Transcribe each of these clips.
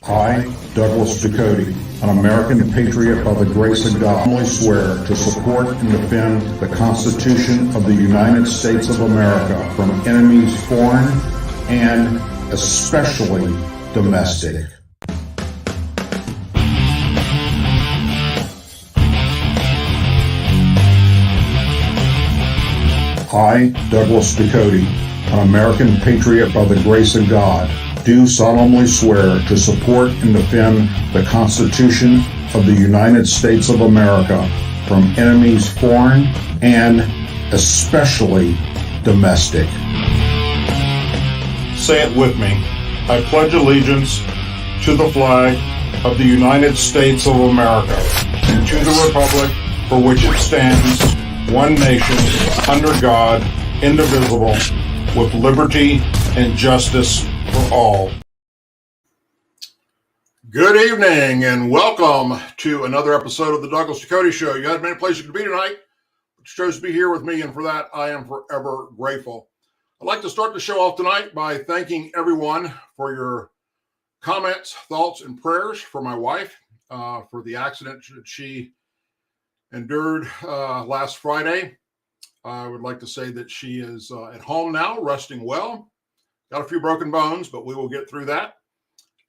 I, Douglas Ducote, an American patriot by the grace of God, solemnly swear to support and defend the Constitution of the United States of America from enemies foreign and especially domestic. I, Douglas Ducote, an American patriot by the grace of God, do solemnly swear to support and defend the Constitution of the United States of America from enemies foreign and especially domestic. Say it with me. I pledge allegiance to the flag of the United States of America and to the republic for which it stands, one nation, under God, indivisible, with liberty and justice for all. Good evening and welcome to another episode of the Douglas Ducote Show. You had many places you could be tonight, but you chose to be here with me, and for that I am forever grateful. I'd like to start the show off tonight by thanking everyone for your comments, thoughts, and prayers for my wife for the accident that she endured last Friday. I would like to say that she is at home now, resting well. Got a few broken bones, but we will get through that.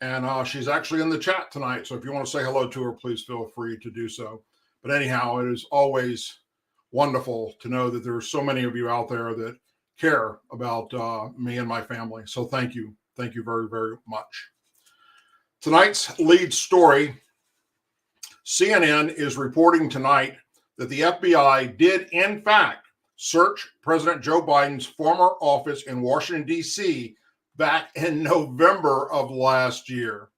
And she's actually in the chat tonight, so if you want to say hello to her, please feel free to do so. But anyhow, it is always wonderful to know that there are so many of you out there that care about me and my family. So thank you. Thank you very, very much. Tonight's lead story, CNN is reporting tonight that the FBI did, in fact, search President Joe Biden's former office in Washington, D.C. back in November of last year.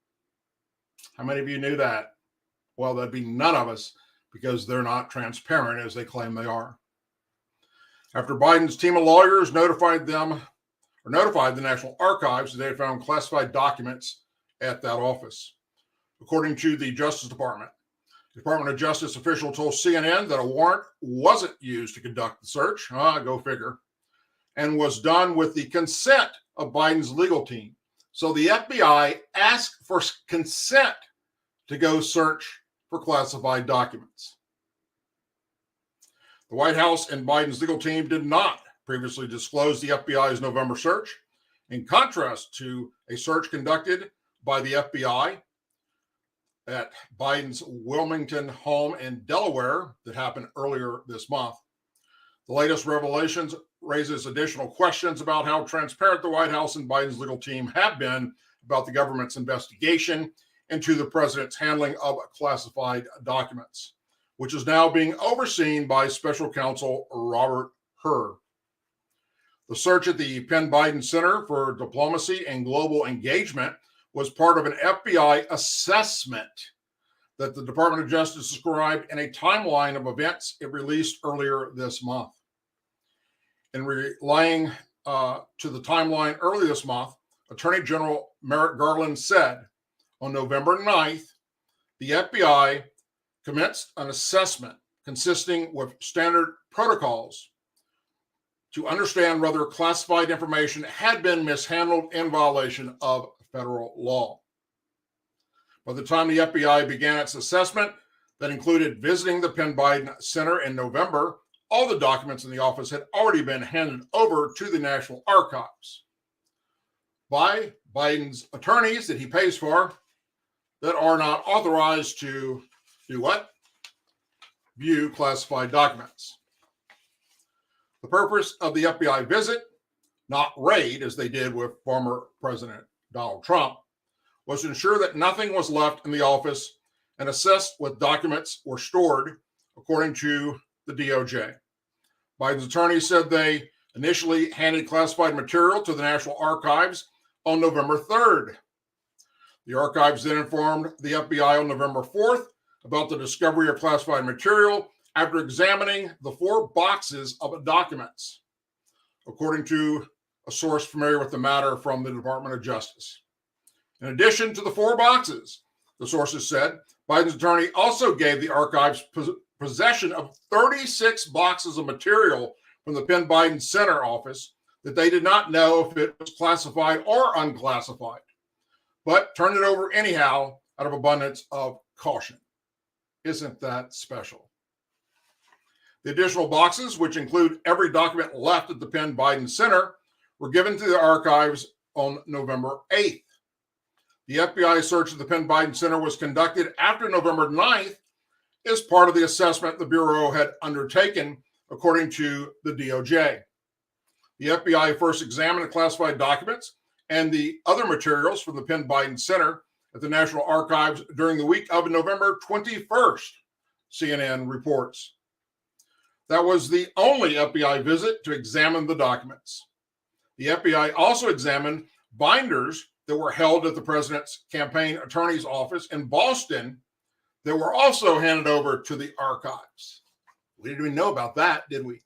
How many of you knew that? Well, that'd be none of us, because they're not transparent as they claim they are. After Biden's team of lawyers notified the National Archives that they had found classified documents at that office. According to the Justice Department, the Department of Justice official told CNN that a warrant wasn't used to conduct the search, go figure, and was done with the consent of Biden's legal team. So the FBI asked for consent to go search for classified documents. The White House and Biden's legal team did not previously disclose the FBI's November search, in contrast to a search conducted by the FBI at Biden's Wilmington home in Delaware that happened earlier this month. The latest revelations raises additional questions about how transparent the White House and Biden's legal team have been about the government's investigation into the president's handling of classified documents, which is now being overseen by special counsel Robert Hur. The search at the Penn Biden Center for Diplomacy and Global Engagement was part of an FBI assessment that the Department of Justice described in a timeline of events it released earlier this month. In relaying to the timeline earlier this month, Attorney General Merrick Garland said on November 9th, the FBI commenced an assessment consisting with standard protocols to understand whether classified information had been mishandled in violation of federal law. By the time the FBI began its assessment, that included visiting the Penn Biden Center in November, all the documents in the office had already been handed over to the National Archives by Biden's attorneys that he pays for that are not authorized to do what? View classified documents. The purpose of the FBI visit, not raid as they did with former President Donald Trump, was to ensure that nothing was left in the office and assess what documents were stored, according to the DOJ. Biden's attorney said they initially handed classified material to the National Archives on November 3rd. The archives then informed the FBI on November 4th about the discovery of classified material after examining the 4 boxes of documents, according to a source familiar with the matter from the Department of Justice. In addition to the 4 boxes, the sources said, Biden's attorney also gave the archives possession of 36 boxes of material from the Penn Biden Center office that they did not know if it was classified or unclassified. but turned it over anyhow out of abundance of caution. Isn't that special? The additional boxes, which include every document left at the Penn Biden Center, were given to the archives on November 8th. The FBI search of the Penn Biden Center was conducted after November 9th as part of the assessment the Bureau had undertaken, according to the DOJ. The FBI first examined the classified documents and the other materials from the Penn Biden Center at the National Archives during the week of November 21st, CNN reports. That was the only FBI visit to examine the documents. The FBI also examined binders that were held at the president's campaign attorney's office in Boston that were also handed over to the archives. We didn't even know about that, did we?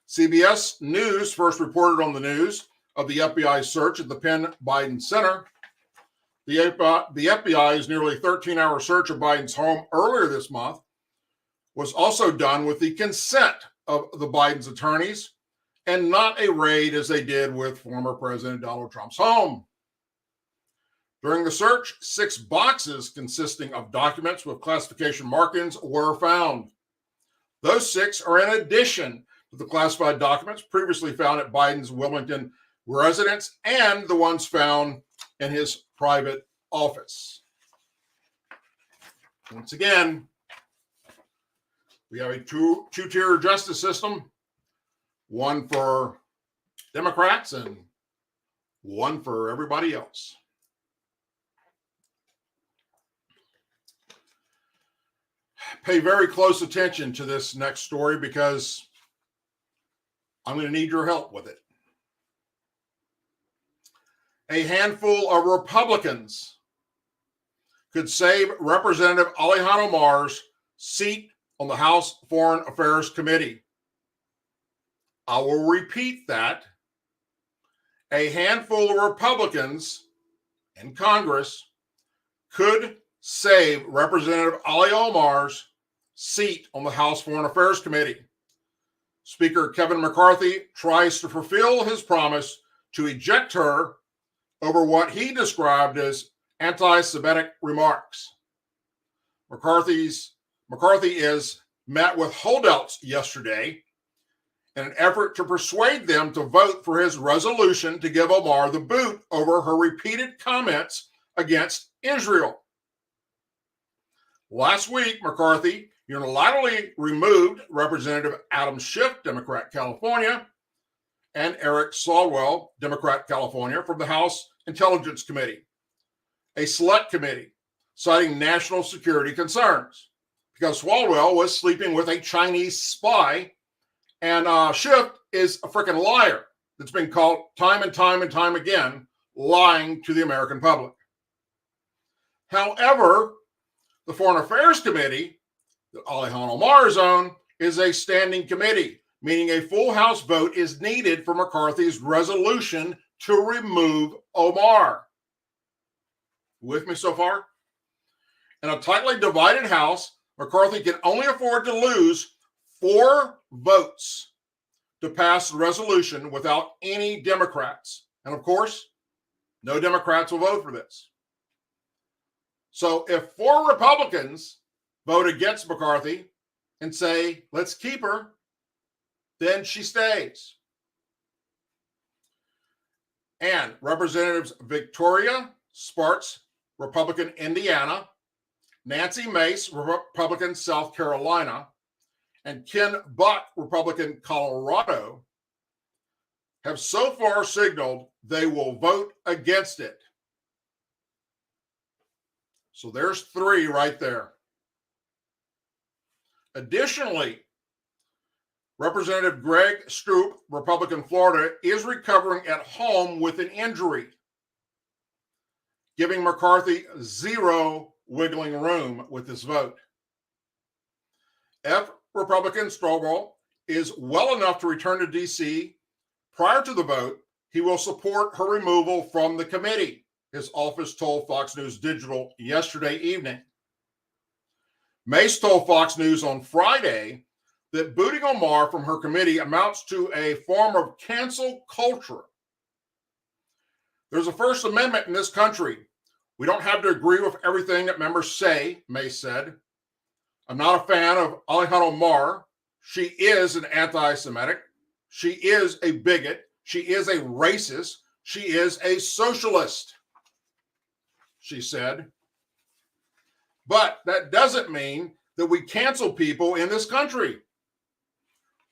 CBS News first reported on the news of the FBI search at the Penn Biden Center. The FBI's nearly 13-hour search of Biden's home earlier this month was also done with the consent of the Biden's attorneys and not a raid as they did with former President Donald Trump's home. During the search, 6 boxes consisting of documents with classification markings were found. Those 6 are in addition to the classified documents previously found at Biden's Wilmington residence and the ones found in his private office. Once again, we have a two-tier justice system, one for Democrats and one for everybody else. Pay very close attention to this next story because I'm going to need your help with it. A handful of Republicans could save Representative Ilhan Omar's seat on the House Foreign Affairs Committee. I will repeat that. A handful of Republicans in Congress could save Representative Ilhan Omar's seat on the House Foreign Affairs Committee. Speaker Kevin McCarthy tries to fulfill his promise to eject her over what he described as anti-Semitic remarks. McCarthy is met with holdouts yesterday in an effort to persuade them to vote for his resolution to give Omar the boot over her repeated comments against Israel. Last week, McCarthy unilaterally removed Representative Adam Schiff, Democrat California, and Eric Swalwell, Democrat California, from the House Intelligence Committee, a select committee, citing national security concerns, because Swalwell was sleeping with a Chinese spy, and Schiff is a freaking liar that's been caught time and time again lying to the American public. However, the Foreign Affairs Committee that Ilhan Omar is on is a standing committee, meaning a full House vote is needed for McCarthy's resolution to remove Omar. With me so far? In a tightly divided House, McCarthy can only afford to lose 4 votes to pass the resolution without any Democrats. And of course, no Democrats will vote for this. So if 4 Republicans vote against McCarthy and say, let's keep her, then she stays. And Representatives Victoria Sparks, Republican Indiana, Nancy Mace, Republican South Carolina, and Ken Buck, Republican Colorado, have so far signaled they will vote against it. So there's 3 right there. Additionally, Representative Greg Stroop, Republican Florida, is recovering at home with an injury, giving McCarthy 0 wiggling room with this vote. F. Republican Stroebel is well enough to return to D.C. Prior to the vote, he will support her removal from the committee, his office told Fox News Digital yesterday evening. Mace told Fox News on Friday that booting Omar from her committee amounts to a form of cancel culture. There's a First Amendment in this country. We don't have to agree with everything that members say, May said. I'm not a fan of Ilhan Omar. She is an anti-Semitic. She is a bigot. She is a racist. She is a socialist, she said. But that doesn't mean that we cancel people in this country.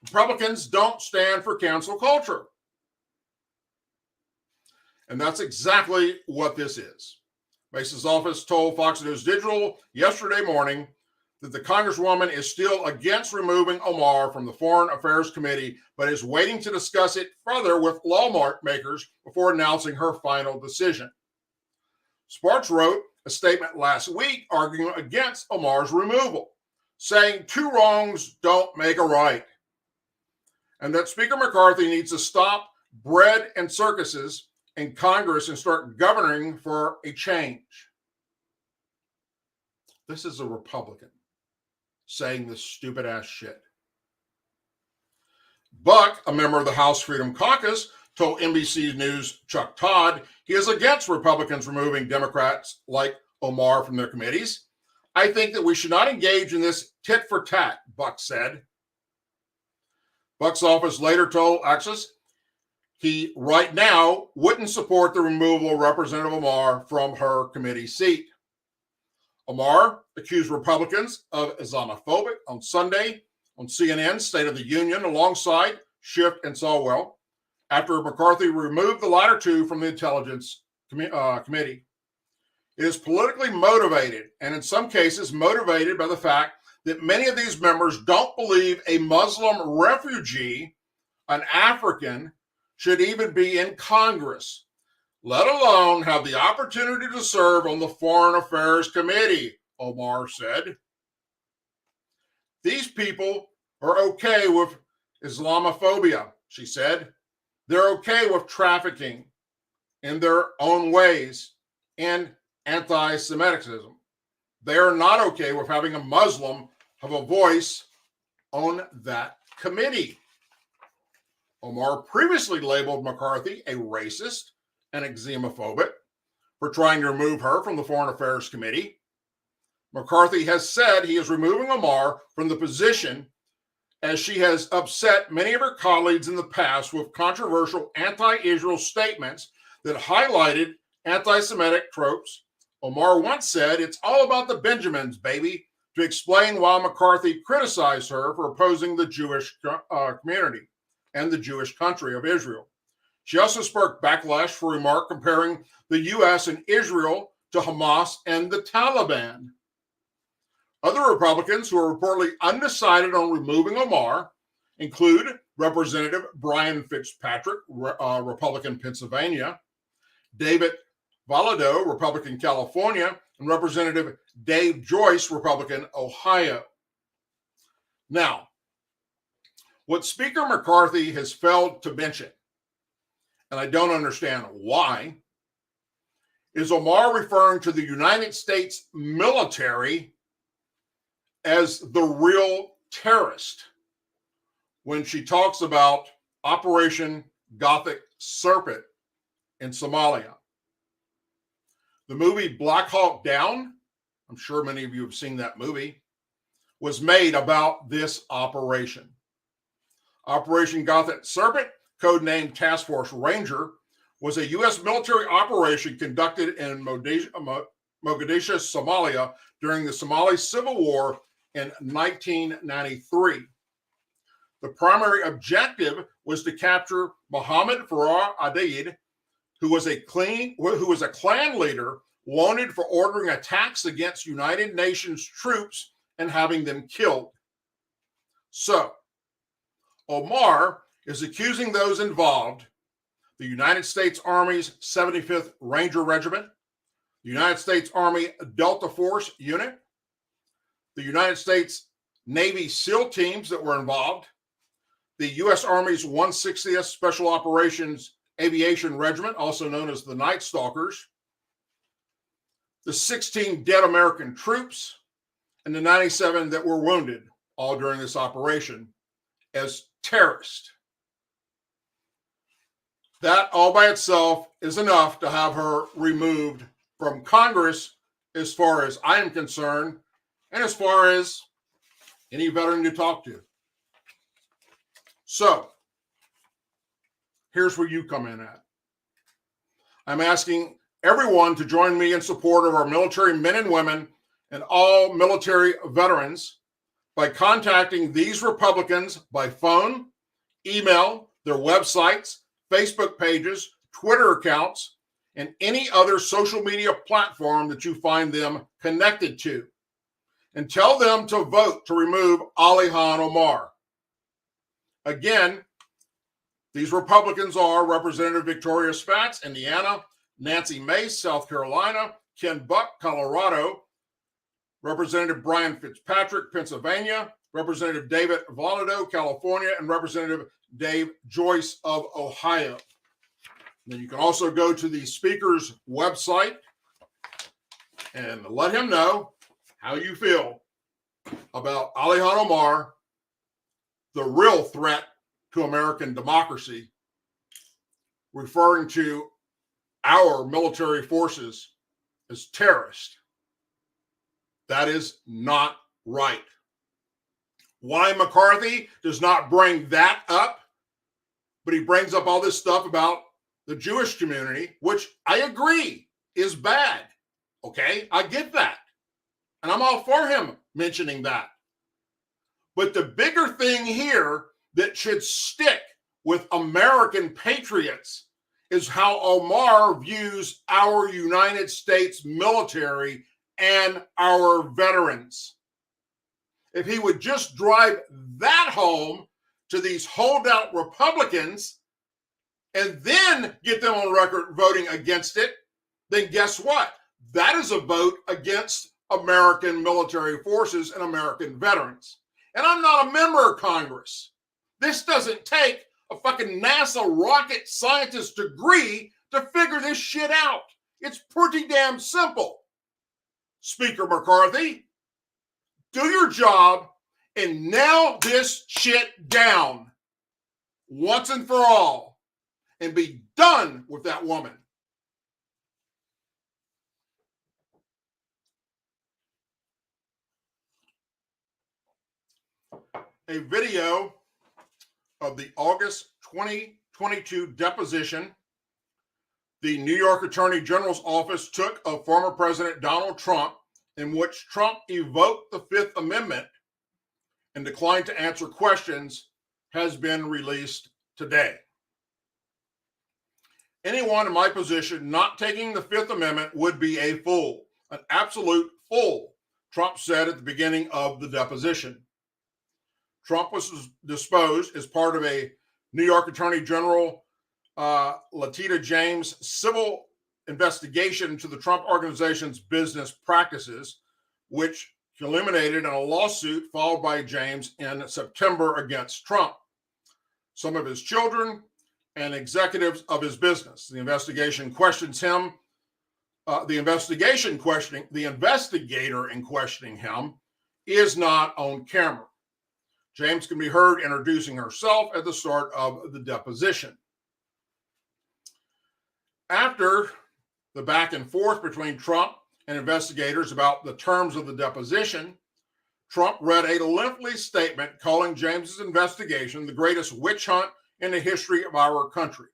Republicans don't stand for cancel culture. And that's exactly what this is. Mace's office told Fox News Digital yesterday morning that the Congresswoman is still against removing Omar from the Foreign Affairs Committee, but is waiting to discuss it further with lawmakers before announcing her final decision. Sparks wrote a statement last week arguing against Omar's removal, saying 2 wrongs don't make a right, and that Speaker McCarthy needs to stop bread and circuses in Congress and start governing for a change. This is a Republican saying this stupid ass shit. Buck, a member of the House Freedom Caucus, told NBC News' Chuck Todd he is against Republicans removing Democrats like Omar from their committees. I think that we should not engage in this tit for tat, Buck said. Buck's office later told Access he right now wouldn't support the removal of Representative Omar from her committee seat. Omar accused Republicans of Islamophobic on Sunday on CNN's State of the Union alongside Schiff and Swalwell after McCarthy removed the latter 2 from the Intelligence Committee. It is politically motivated, and in some cases motivated by the fact that many of these members don't believe a Muslim refugee, an African, should even be in Congress, let alone have the opportunity to serve on the Foreign Affairs Committee, Omar said. These people are okay with Islamophobia, she said. They're okay with trafficking in their own ways and anti-Semitism. They are not okay with having a Muslim have a voice on that committee. Omar previously labeled McCarthy a racist and xenophobic for trying to remove her from the Foreign Affairs Committee. McCarthy has said he is removing Omar from the position as she has upset many of her colleagues in the past with controversial anti-Israel statements that highlighted anti-Semitic tropes. Omar once said, "It's all about the Benjamins, baby," to explain why McCarthy criticized her for opposing the Jewish community and the Jewish country of Israel. She also sparked backlash for a remark comparing the U.S. and Israel to Hamas and the Taliban. Other Republicans who are reportedly undecided on removing Omar include Representative Brian Fitzpatrick, Republican Pennsylvania, David Valado, Republican California, and Representative Dave Joyce, Republican Ohio. Now, what Speaker McCarthy has failed to mention, and I don't understand why, is Omar referring to the United States military as the real terrorist when she talks about Operation Gothic Serpent in Somalia. The movie Black Hawk Down, I'm sure many of you have seen that movie, was made about this operation. Operation Gothic Serpent, codenamed Task Force Ranger, was a U.S. military operation conducted in Mogadishu, Somalia during the Somali Civil War in 1993. The primary objective was to capture Mohammed Farah Aidid, who was a Klan leader wanted for ordering attacks against United Nations troops and having them killed. So, Omar is accusing those involved, the United States Army's 75th Ranger Regiment, the United States Army Delta Force Unit, the United States Navy SEAL teams that were involved, the U.S. Army's 160th Special Operations Aviation Regiment, also known as the Night Stalkers, the 16 dead American troops, and the 97 that were wounded, all during this operation, as terrorists. That all by itself is enough to have her removed from Congress, as far as I am concerned, and as far as any veteran you talk to. So, here's where you come in at. I'm asking everyone to join me in support of our military men and women and all military veterans by contacting these Republicans by phone, email, their websites, Facebook pages, Twitter accounts, and any other social media platform that you find them connected to, and tell them to vote to remove Ilhan Omar. Again, these Republicans are Representative Victoria Spatz, Indiana; Nancy Mace, South Carolina; Ken Buck, Colorado; Representative Brian Fitzpatrick, Pennsylvania; Representative David Volado, California; and Representative Dave Joyce of Ohio. Then you can also go to the speaker's website and let him know how you feel about Ilhan Omar, the real threat to American democracy, referring to our military forces as terrorists. That is not right. Why McCarthy does not bring that up, but he brings up all this stuff about the Jewish community, which I agree is bad. Okay, I get that. And I'm all for him mentioning that. But the bigger thing here that should stick with American patriots is how Omar views our United States military and our veterans. If he would just drive that home to these holdout Republicans and then get them on record voting against it, then guess what? That is a vote against American military forces and American veterans. And I'm not a member of Congress. This doesn't take a fucking NASA rocket scientist degree to figure this shit out. It's pretty damn simple. Speaker McCarthy, do your job and nail this shit down once and for all and be done with that woman. A video of the August 2022 deposition the New York Attorney General's office took of former President Donald Trump, in which Trump evoked the Fifth Amendment and declined to answer questions, has been released today. Anyone in my position not taking the Fifth Amendment would be a fool, an absolute fool, Trump said at the beginning of the deposition. Trump was disposed as part of a New York Attorney General Letitia James civil investigation into the Trump Organization's business practices, which culminated in a lawsuit filed by James in September against Trump, some of his children, and executives of his business. The investigation questions him. The investigator in questioning him is not on camera. James can be heard introducing herself at the start of the deposition. After the back and forth between Trump and investigators about the terms of the deposition, Trump read a lengthy statement calling James's investigation the greatest witch hunt in the history of our country,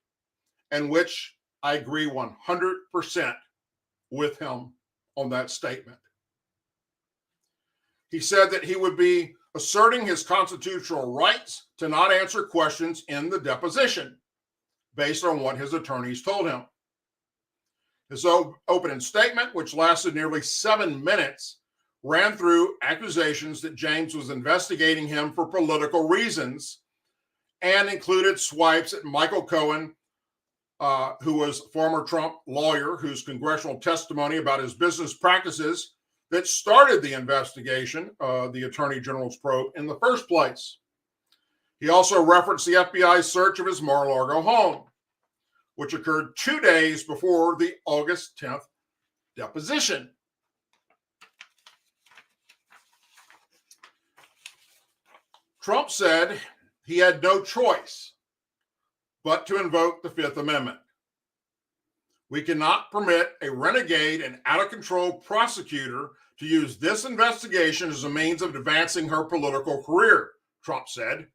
and which I agree 100% with him on that statement. He said that he would be asserting his constitutional rights to not answer questions in the deposition based on what his attorneys told him. His opening statement, which lasted nearly 7 minutes, ran through accusations that James was investigating him for political reasons and included swipes at Michael Cohen, who was a former Trump lawyer whose congressional testimony about his business practices that started the investigation, the Attorney General's probe, in the first place. He also referenced the FBI's search of his Mar-a-Lago home, which occurred 2 days before the August 10th deposition. Trump said he had no choice but to invoke the Fifth Amendment. We cannot permit a renegade and out-of-control prosecutor to use this investigation as a means of advancing her political career, Trump said.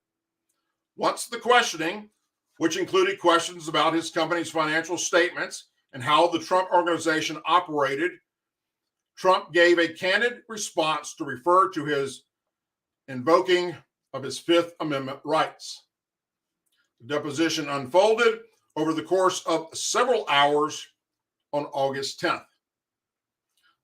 Once the questioning, which included questions about his company's financial statements and how the Trump organization operated, Trump gave a candid response to refer to his invoking of his Fifth Amendment rights. The deposition unfolded over the course of several hours on August 10th.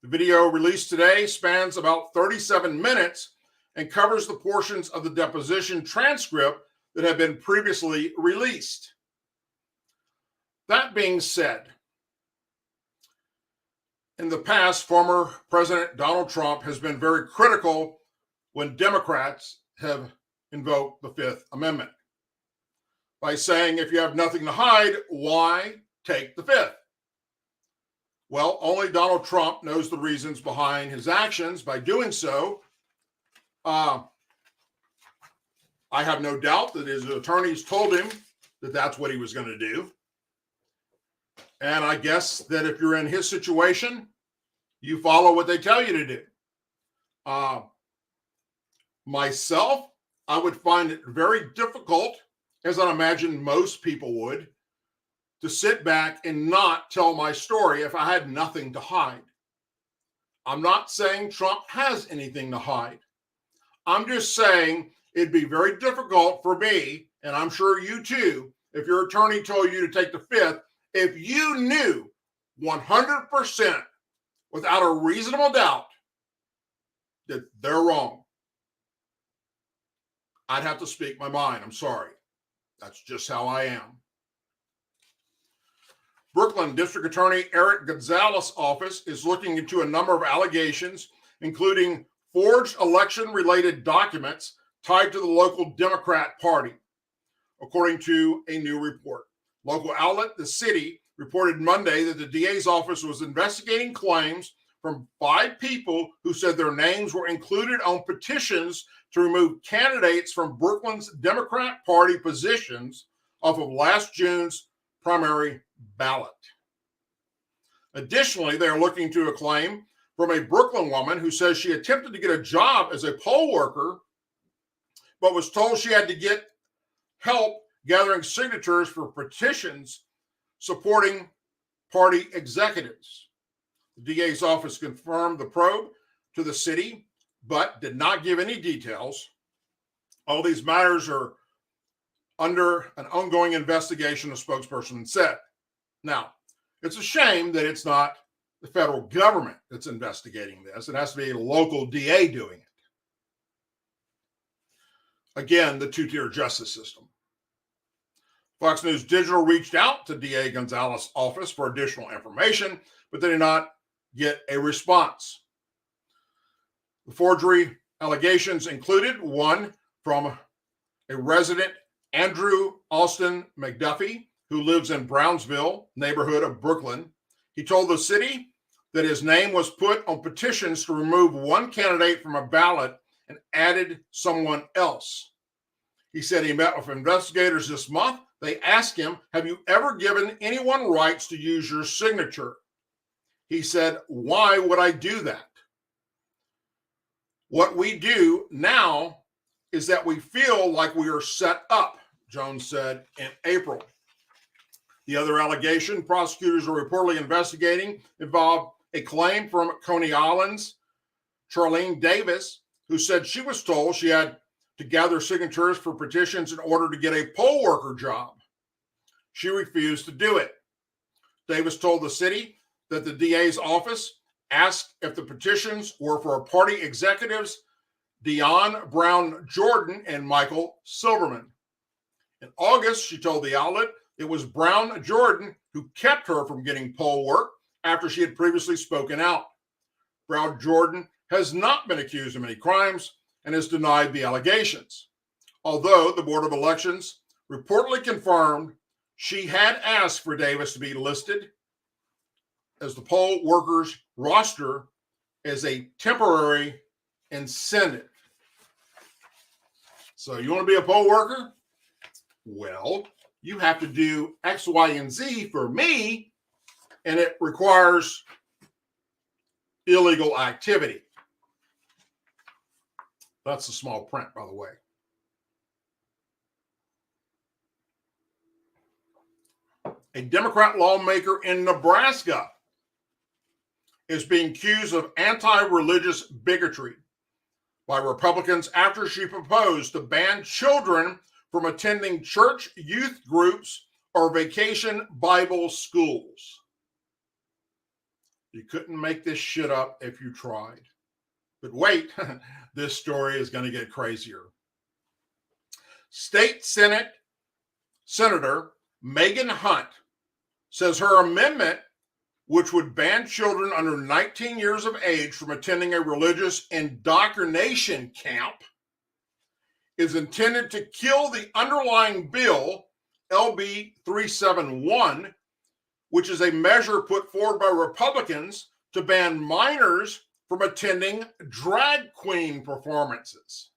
The video released today spans about 37 minutes and covers the portions of the deposition transcript that have been previously released. That being said, in the past, former President Donald Trump has been very critical when Democrats have invoked the Fifth Amendment by saying, if you have nothing to hide, why take the Fifth? Well, only Donald Trump knows the reasons behind his actions. By doing so, I have no doubt that his attorneys told him that that's what he was going to do. And I guess that if you're in his situation, you follow what they tell you to do. Myself, I would find it very difficult, as I imagine most people would, to sit back and not tell my story if I had nothing to hide. I'm not saying Trump has anything to hide. I'm just saying it'd be very difficult for me, and I'm sure you too, if your attorney told you to take the Fifth, if you knew 100% without a reasonable doubt that they're wrong. I'd have to speak my mind. I'm sorry. That's just how I am. Brooklyn District Attorney Eric Gonzalez's office is looking into a number of allegations, including forged election-related documents tied to the local Democrat Party, according to a new report. Local outlet The City reported Monday that the DA's office was investigating claims from 5 people who said their names were included on petitions to remove candidates from Brooklyn's Democrat Party positions off of last June's primary ballot. Additionally, they are looking into a claim from a Brooklyn woman who says she attempted to get a job as a poll worker, but was told she had to get help gathering signatures for petitions supporting party executives. The DA's office confirmed the probe to the city, but did not give any details. All these matters are under an ongoing investigation, a spokesperson said. Now, it's a shame that it's not the federal government that's investigating this. It has to be a local DA doing it. Again, the two-tier justice system. Fox News Digital reached out to DA Gonzalez's office for additional information, but they did not get a response. The forgery allegations included one from a resident, Andrew Austin McDuffie, who lives in Brownsville, neighborhood of Brooklyn. He told the city that his name was put on petitions to remove one candidate from a ballot and added someone else. He said he met with investigators this month. They asked him, have you ever given anyone rights to use your signature? He said, why would I do that? What we do now is that we feel like we are set up, Jones said in April. The other allegation prosecutors are reportedly investigating involved a claim from Coney Island's Charlene Davis, who said she was told she had to gather signatures for petitions in order to get a poll worker job. She refused to do it. Davis told the city that the DA's office asked if the petitions were for party executives Dionne Brown Jordan and Michael Silverman. In August, she told the outlet it was Brown Jordan who kept her from getting poll work after she had previously spoken out. Brown Jordan has not been accused of any crimes and has denied the allegations, although the Board of Elections reportedly confirmed she had asked for Davis to be listed as the poll workers roster as a temporary incentive. So you want to be a poll worker? Well, you have to do X, Y, and Z for me, and it requires illegal activity. That's the small print, by the way. A Democrat lawmaker in Nebraska is being accused of anti-religious bigotry by Republicans after she proposed to ban children from attending church youth groups or vacation Bible schools. You couldn't make this shit up if you tried. But wait, this story is going to get crazier. State Senate Senator Megan Hunt says her amendment, which would ban children under 19 years of age from attending a religious indoctrination camp, is intended to kill the underlying bill, LB 371, which is a measure put forward by Republicans to ban minors from attending drag queen performances.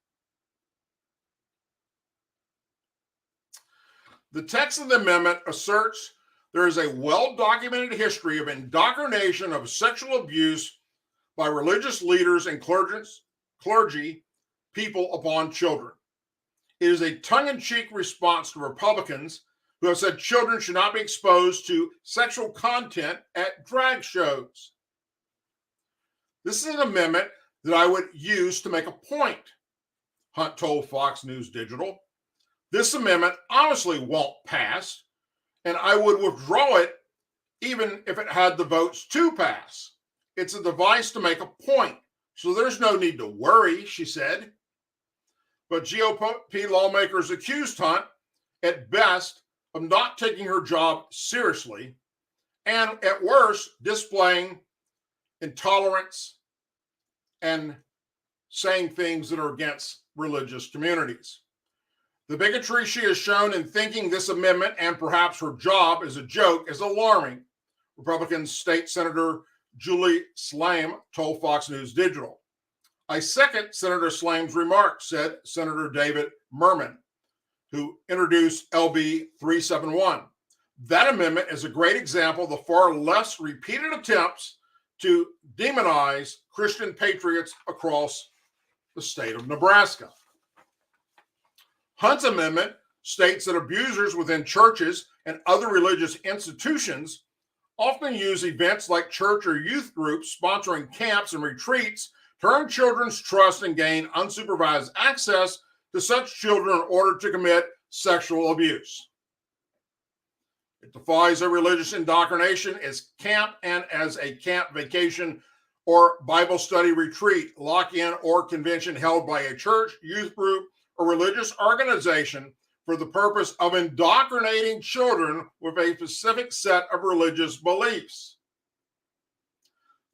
The text of the amendment asserts there is a well-documented history of indoctrination of sexual abuse by religious leaders and clergy people upon children. It is a tongue-in-cheek response to Republicans who have said children should not be exposed to sexual content at drag shows. This is an amendment that I would use to make a point, Hunt told Fox News Digital. This amendment honestly won't pass, and I would withdraw it even if it had the votes to pass. It's a device to make a point, so there's no need to worry, she said. But GOP lawmakers accused Hunt, at best, of not taking her job seriously, and at worst, displaying intolerance and saying things that are against religious communities. The bigotry she has shown in thinking this amendment and perhaps her job is a joke is alarming, Republican State Senator Julie Slame told Fox News Digital. I second Senator Slame's remarks, said Senator David Merman, who introduced LB 371. That amendment is a great example of the far left's repeated attempts to demonize Christian patriots across the state of Nebraska. Hunt's amendment states that abusers within churches and other religious institutions often use events like church or youth groups sponsoring camps and retreats to earn children's trust and gain unsupervised access to such children in order to commit sexual abuse. It defies a religious indoctrination as camp and as a camp vacation or Bible study retreat, lock-in, or convention held by a church, youth group, or religious organization for the purpose of indoctrinating children with a specific set of religious beliefs.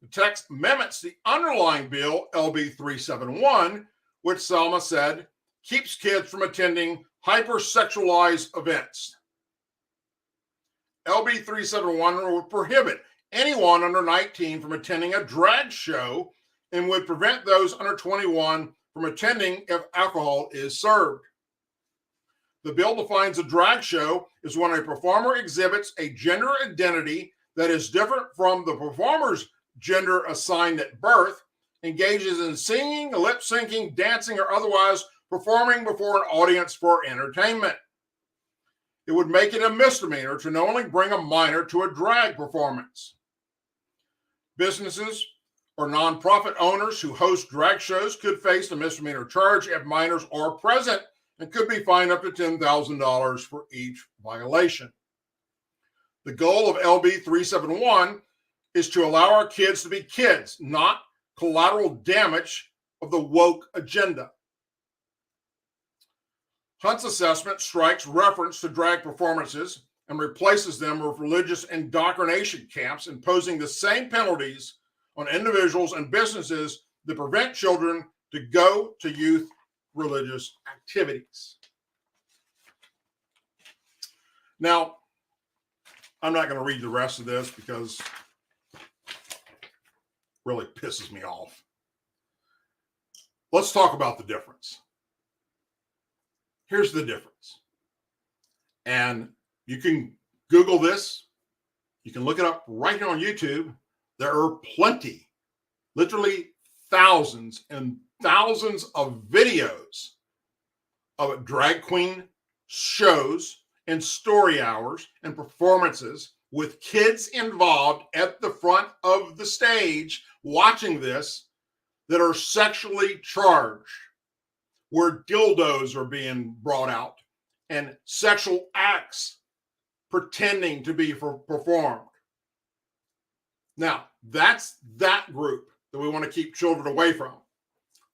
The text mimics the underlying bill, LB 371, which Selma said keeps kids from attending hypersexualized events. LB 371 would prohibit anyone under 19 from attending a drag show and would prevent those under 21 from attending if alcohol is served. The bill defines a drag show as when a performer exhibits a gender identity that is different from the performer's gender assigned at birth, engages in singing, lip syncing, dancing, or otherwise performing before an audience for entertainment. It would make it a misdemeanor to not only bring a minor to a drag performance. Businesses or nonprofit owners who host drag shows could face a misdemeanor charge if minors are present and could be fined up to $10,000 for each violation. The goal of LB 371 is to allow our kids to be kids, not collateral damage of the woke agenda. Hunt's assessment strikes reference to drag performances and replaces them with religious indoctrination camps, imposing the same penalties on individuals and businesses that prevent children to go to youth religious activities. Now, I'm not going to read the rest of this because it really pisses me off. Let's talk about the difference. Here's the difference. And You can Google this. You can look it up right here on YouTube. There are plenty, literally thousands and thousands of videos of drag queen shows and story hours and performances with kids involved at the front of the stage watching this that are sexually charged, where dildos are being brought out and sexual acts pretending to be performed. Now, that's that group that we want to keep children away from.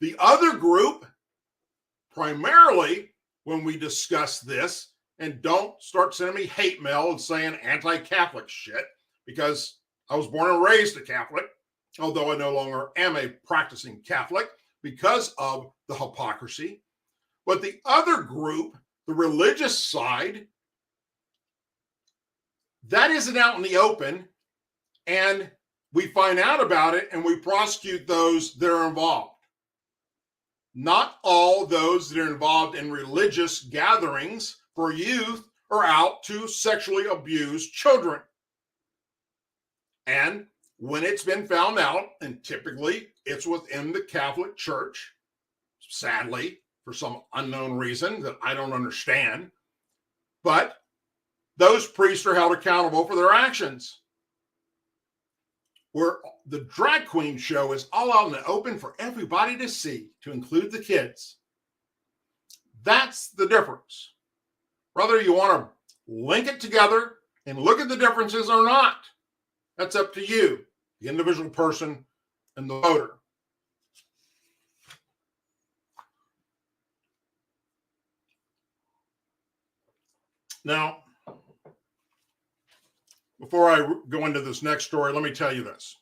The other group, primarily when we discuss this, and don't start sending me hate mail and saying anti-Catholic shit, because I was born and raised a Catholic, although I no longer am a practicing Catholic because of the hypocrisy. But the other group, the religious side, that isn't out in the open, and we find out about it and we prosecute those that are involved. Not all those that are involved in religious gatherings for youth are out to sexually abuse children. And when it's been found out, and typically it's within the Catholic Church, sadly, for some unknown reason that I don't understand, but those priests are held accountable for their actions. Where the drag queen show is all out in the open for everybody to see, to include the kids. That's the difference. Whether you want to link it together and look at the differences or not, that's up to you, the individual person and the voter. Now, before I go into this next story, let me tell you this.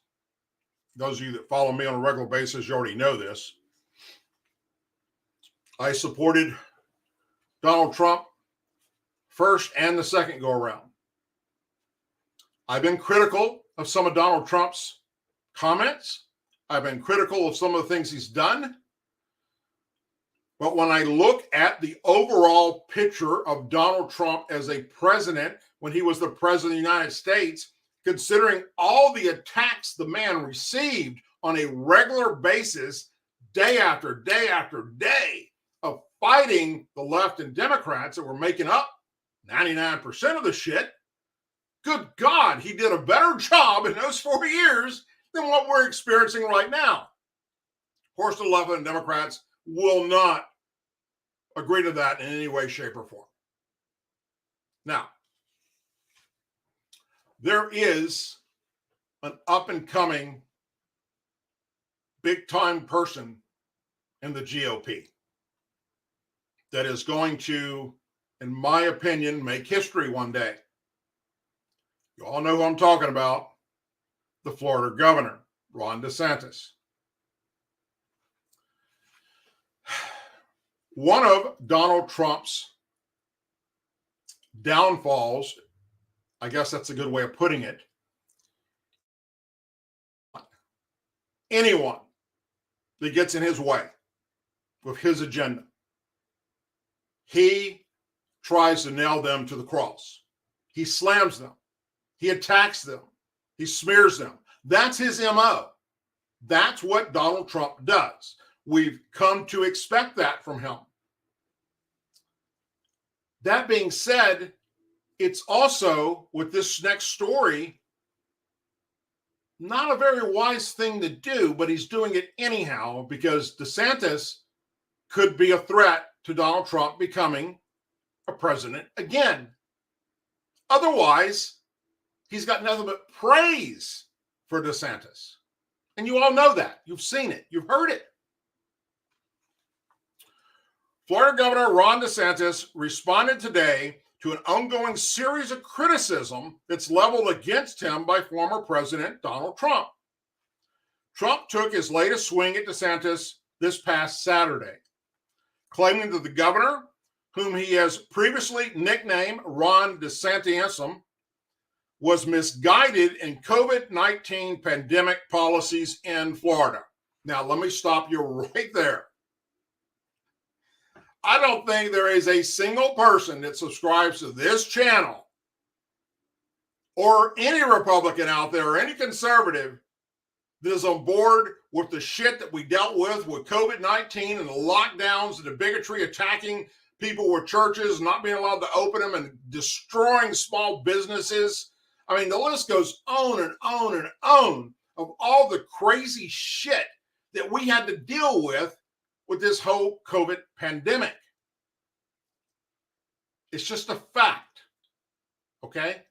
Those of you that follow me on a regular basis, you already know this. I supported Donald Trump first and the second go around. I've been critical of some of Donald Trump's comments. I've been critical of some of the things he's done. But when I look at the overall picture of Donald Trump as a president, when he was the president of the United States, considering all the attacks the man received on a regular basis, day after day after day, of fighting the left and Democrats that were making up 99% of the shit, good God, he did a better job in those 4 years than what we're experiencing right now. Of course, the left and Democrats will not agree to that in any way, shape, or form. Now, there is an up-and-coming big-time person in the GOP that is going to, in my opinion, make history one day. You all know who I'm talking about, the Florida governor, Ron DeSantis. One of Donald Trump's downfalls, I guess that's a good way of putting it, anyone that gets in his way with his agenda, he tries to nail them to the cross. He slams them. He attacks them. He smears them. That's his MO. That's what Donald Trump does. We've come to expect that from him. That being said, it's also, with this next story, not a very wise thing to do, but he's doing it anyhow because DeSantis could be a threat to Donald Trump becoming a president again. Otherwise, he's got nothing but praise for DeSantis. And you all know that. You've seen it. You've heard it. Florida Governor Ron DeSantis responded today to an ongoing series of criticism that's leveled against him by former President Donald Trump. Trump took his latest swing at DeSantis this past Saturday, claiming that the governor, whom he has previously nicknamed Ron DeSantis, was misguided in COVID-19 pandemic policies in Florida. Now, let me stop you right there. I don't think there is a single person that subscribes to this channel or any Republican out there or any conservative that is on board with the shit that we dealt with COVID-19 and the lockdowns and the bigotry attacking people with churches, not being allowed to open them and destroying small businesses. I mean, the list goes on and on and on of all the crazy shit that we had to deal with this whole COVID pandemic. It's just a fact. Okay?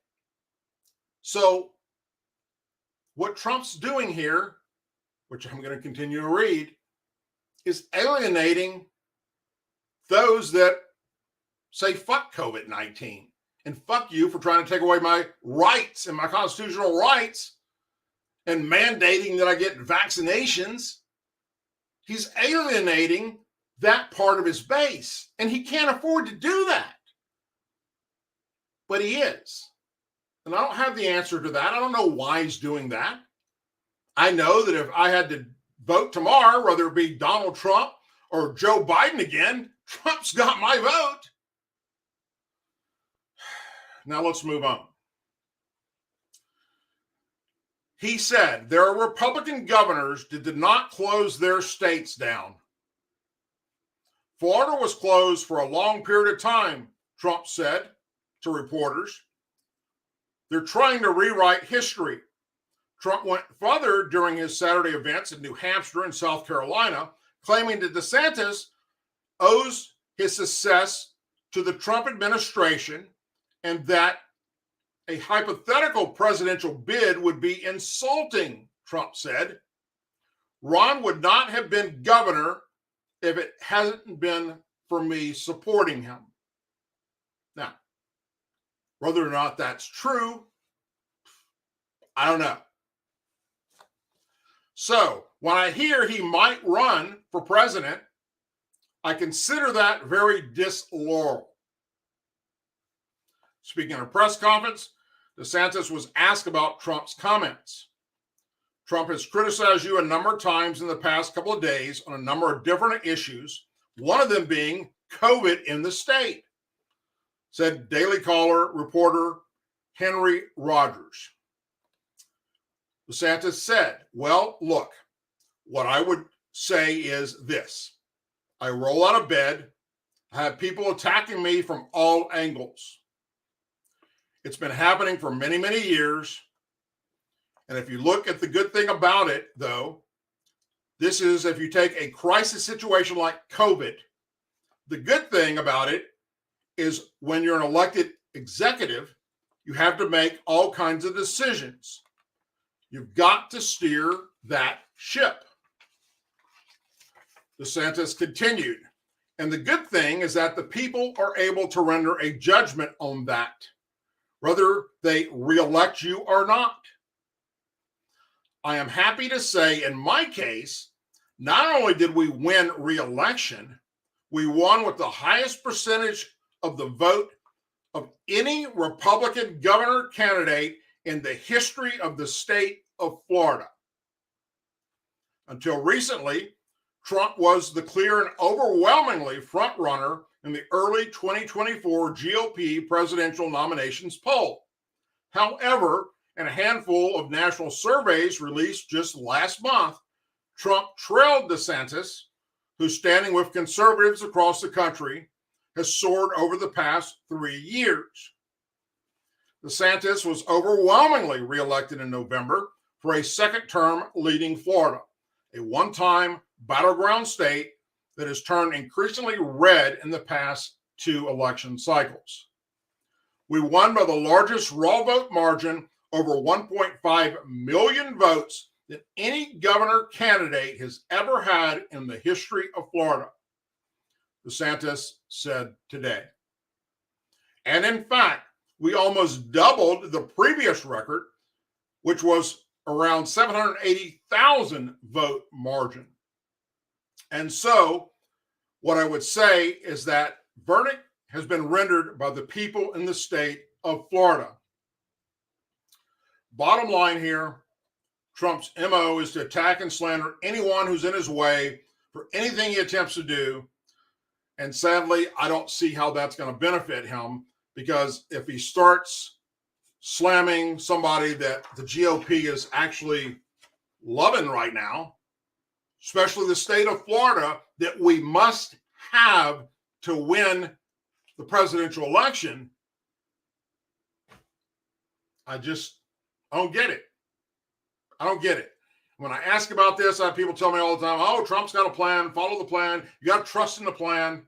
So what Trump's doing here, which I'm going to continue to read, is alienating those that say fuck COVID-19 and fuck you for trying to take away my rights and my constitutional rights and mandating that I get vaccinations. He's alienating that part of his base, and he can't afford to do that. But he is. And I don't have the answer to that. I don't know why he's doing that. I know that if I had to vote tomorrow, whether it be Donald Trump or Joe Biden again, Trump's got my vote. Now let's move on. He said there are Republican governors that did not close their states down. Florida was closed for a long period of time, Trump said to reporters. They're trying to rewrite history. Trump went further during his Saturday events in New Hampshire and South Carolina, claiming that DeSantis owes his success to the Trump administration and that a hypothetical presidential bid would be insulting, Trump said. Ron would not have been governor if it hadn't been for me supporting him. Now, whether or not that's true, I don't know. So when I hear he might run for president, I consider that very disloyal. Speaking at a press conference, DeSantis was asked about Trump's comments. Trump has criticized you a number of times in the past couple of days on a number of different issues, one of them being COVID in the state, said Daily Caller reporter Henry Rogers. DeSantis said, well, look, what I would say is this. I roll out of bed. I have people attacking me from all angles. It's been happening for many, many years. And if you look at the good thing about it, though, this is if you take a crisis situation like COVID, the good thing about it is when you're an elected executive, you have to make all kinds of decisions. You've got to steer that ship. DeSantis continued. And the good thing is that the people are able to render a judgment on that, whether they reelect you or not. I am happy to say, in my case, not only did we win re-election, we won with the highest percentage of the vote of any Republican governor candidate in the history of the state of Florida. Until recently, Trump was the clear and overwhelmingly front runner in the early 2024 GOP presidential nominations poll. However, in a handful of national surveys released just last month, Trump trailed DeSantis, who's standing with conservatives across the country, has soared over the past 3 years. DeSantis was overwhelmingly reelected in November for a second term leading Florida, a one-time battleground state that has turned increasingly red in the past 2 election cycles. We won by the largest raw vote margin, over 1.5 million votes, that any governor candidate has ever had in the history of Florida, DeSantis said today. And in fact, we almost doubled the previous record, which was around 780,000 vote margin. And so what I would say is that verdict has been rendered by the people in the state of Florida. Bottom line here, Trump's MO is to attack and slander anyone who's in his way for anything he attempts to do. And sadly, I don't see how that's going to benefit him, because if he starts slamming somebody that the GOP is actually loving right now, especially the state of Florida, that we must have to win the presidential election. I don't get it. I don't get it. When I ask about this, I have people tell me all the time, oh, Trump's got a plan, follow the plan. You got to trust in the plan.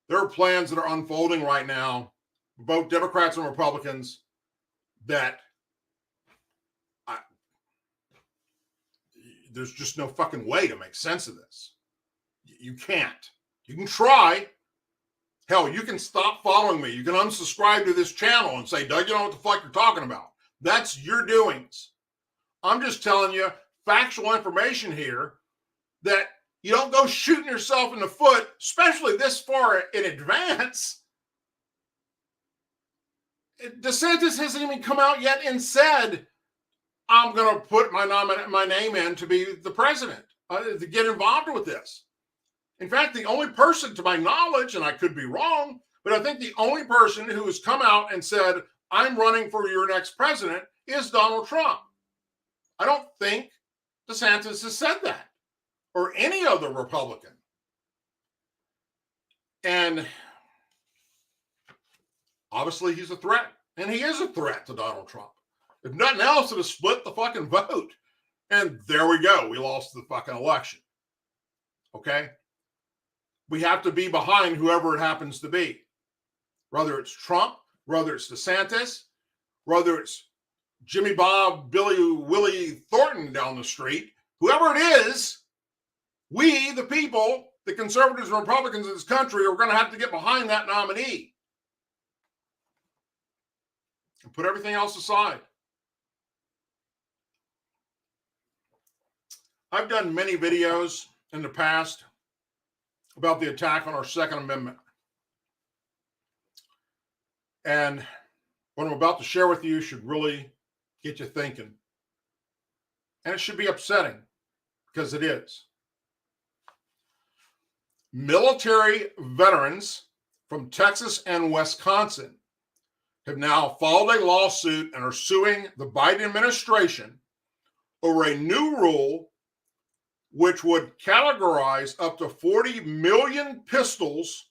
There are plans that are unfolding right now, both Democrats and Republicans, that there's just no fucking way to make sense of this. You can't. You can try. Hell, you can stop following me. You can unsubscribe to this channel and say, Doug, you know what the fuck you're talking about. That's your doings. I'm just telling you factual information here that you don't go shooting yourself in the foot, especially this far in advance. DeSantis hasn't even come out yet and said, I'm going to put my name in to be the president, to get involved with this. In fact, the only person, to my knowledge, and I could be wrong, but I think the only person who has come out and said, I'm running for your next president is Donald Trump. I don't think DeSantis has said that, or any other Republican. And obviously he's a threat, and he is a threat to Donald Trump. If nothing else, it'll split the fucking vote. And there we go. We lost the fucking election. Okay? We have to be behind whoever it happens to be. Whether it's Trump, whether it's DeSantis, whether it's Jimmy Bob, Billy, Willie Thornton down the street, whoever it is, we, the people, the conservatives and Republicans of this country, are going to have to get behind that nominee and put everything else aside. I've done many videos in the past about the attack on our Second Amendment. And what I'm about to share with you should really get you thinking. And it should be upsetting, because it is. Military veterans from Texas and Wisconsin have now filed a lawsuit and are suing the Biden administration over a new rule which would categorize up to 40 million pistols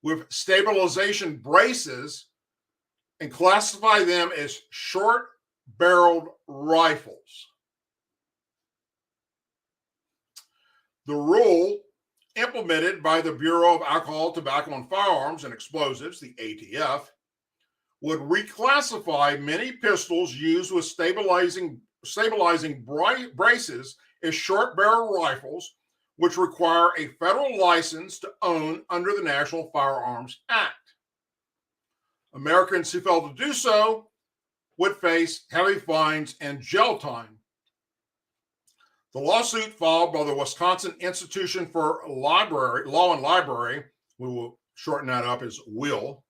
with stabilization braces and classify them as short-barreled rifles. The rule, implemented by the Bureau of Alcohol, Tobacco, and Firearms and Explosives, the ATF, would reclassify many pistols used with stabilizing braces as short-barrel rifles, which require a federal license to own under the National Firearms Act. Americans who fail to do so would face heavy fines and jail time. The lawsuit filed by the Wisconsin Institution for Law and Library, we will shorten that up as WILL,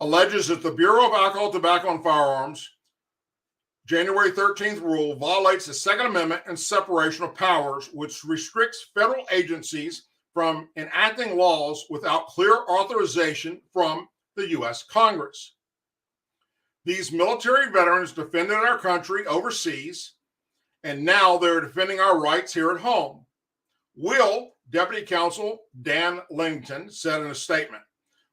alleges that the Bureau of Alcohol, Tobacco, and Firearms January 13th rule violates the Second Amendment and separation of powers, which restricts federal agencies from enacting laws without clear authorization from the U.S. Congress. These military veterans defended our country overseas, and now they're defending our rights here at home. WILL Deputy Counsel Dan Langton said in a statement,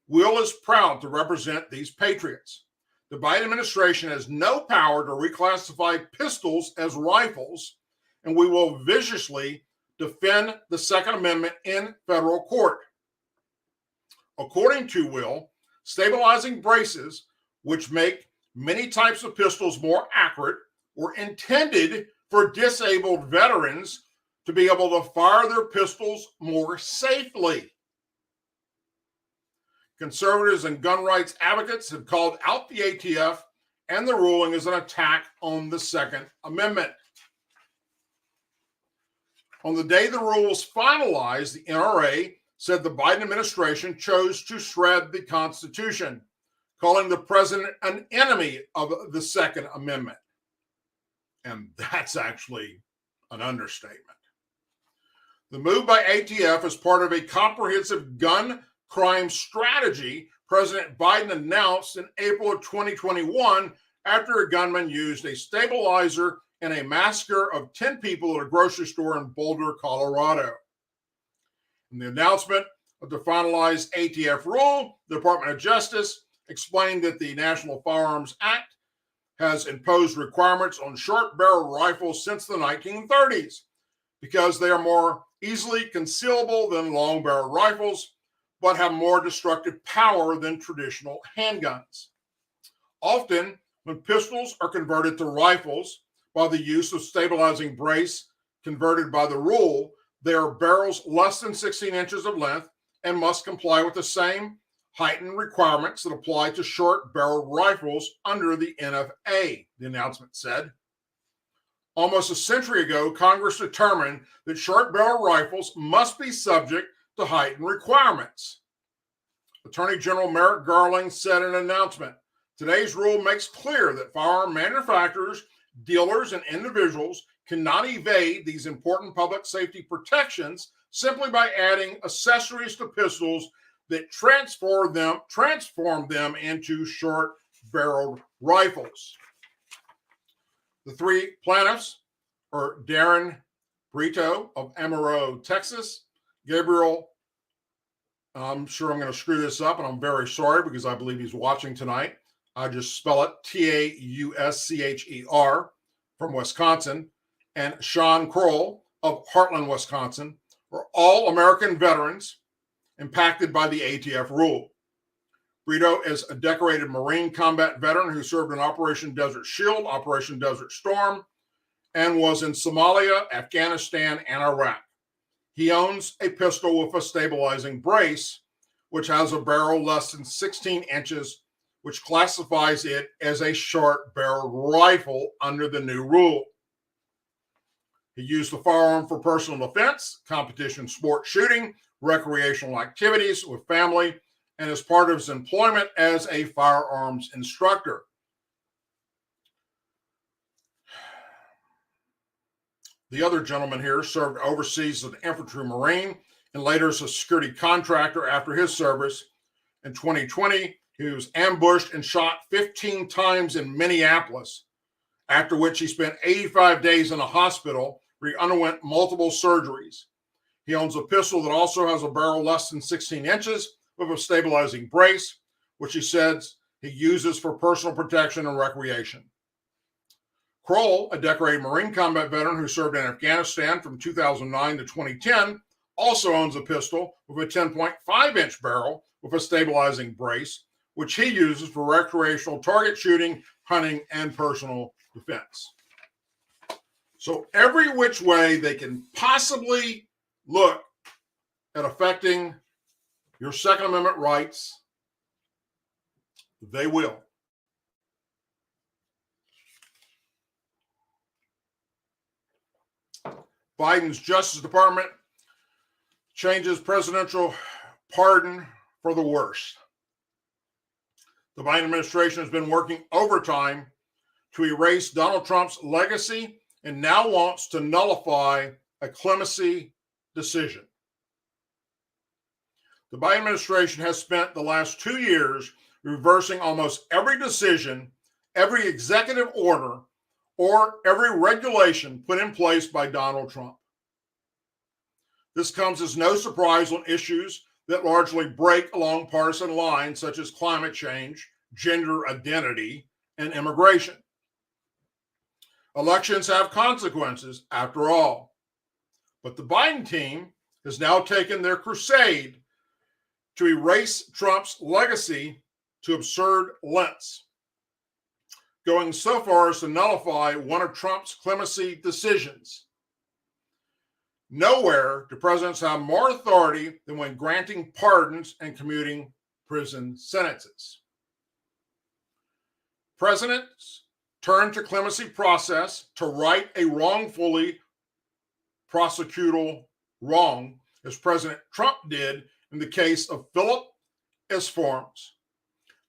WILL is proud to represent these patriots. The Biden administration has no power to reclassify pistols as rifles, and we will viciously defend the Second Amendment in federal court. According to WILL, stabilizing braces, which make many types of pistols more accurate, were intended for disabled veterans to be able to fire their pistols more safely. Conservatives and gun rights advocates have called out the ATF and the ruling as an attack on the Second Amendment. On the day the rule was finalized, the NRA said the Biden administration chose to shred the Constitution, calling the president an enemy of the Second Amendment. And that's actually an understatement. The move by ATF is part of a comprehensive gun crime strategy President Biden announced in April of 2021 after a gunman used a stabilizer and a massacre of 10 people at a grocery store in Boulder, Colorado. In the announcement of the finalized ATF rule, the Department of Justice explained that the National Firearms Act has imposed requirements on short barrel rifles since the 1930s because they are more easily concealable than long barrel rifles, but have more destructive power than traditional handguns. Often, when pistols are converted to rifles by the use of stabilizing brace converted by the rule, they are barrels less than 16 inches of length and must comply with the same heightened requirements that apply to short barrel rifles under the NFA, the announcement said. Almost a century ago, Congress determined that short barrel rifles must be subject to heightened requirements. Attorney General Merrick Garland said in an announcement, "Today's rule makes clear that firearm manufacturers, dealers, and individuals cannot evade these important public safety protections simply by adding accessories to pistols that transform them into short-barreled rifles." The three plaintiffs are Darren Brito of Amarillo, Texas, Gabriel, I'm sure I'm going to screw this up, and I'm very sorry because I believe he's watching tonight. I just spell it Tauscher from Wisconsin, and Sean Kroll of Heartland, Wisconsin, are all American veterans impacted by the ATF rule. Brito is a decorated Marine combat veteran who served in Operation Desert Shield, Operation Desert Storm, and was in Somalia, Afghanistan, and Iraq. He owns a pistol with a stabilizing brace, which has a barrel less than 16 inches, which classifies it as a short-barreled rifle under the new rule. He used the firearm for personal defense, competition sport shooting, recreational activities with family, and as part of his employment as a firearms instructor. The other gentleman here served overseas as an infantry Marine and later as a security contractor after his service. In 2020, he was ambushed and shot 15 times in Minneapolis, after which he spent 85 days in a hospital where he underwent multiple surgeries. He owns a pistol that also has a barrel less than 16 inches with a stabilizing brace, which he says he uses for personal protection and recreation. Kroll, a decorated Marine combat veteran who served in Afghanistan from 2009 to 2010, also owns a pistol with a 10.5-inch barrel with a stabilizing brace, which he uses for recreational target shooting, hunting, and personal defense. So every which way they can possibly look at affecting your Second Amendment rights, they will. Biden's Justice Department changes presidential pardon for the worse. The Biden administration has been working overtime to erase Donald Trump's legacy and now wants to nullify a clemency decision. The Biden administration has spent the last 2 years reversing almost every decision, every executive order, or every regulation put in place by Donald Trump. This comes as no surprise on issues that largely break along partisan lines, such as climate change, gender identity, and immigration. Elections have consequences, after all. But the Biden team has now taken their crusade to erase Trump's legacy to absurd lengths, going so far as to nullify one of Trump's clemency decisions. Nowhere do presidents have more authority than when granting pardons and commuting prison sentences. Presidents turn to clemency process to right a wrongfully prosecutable wrong, as President Trump did in the case of Philip S. Forms.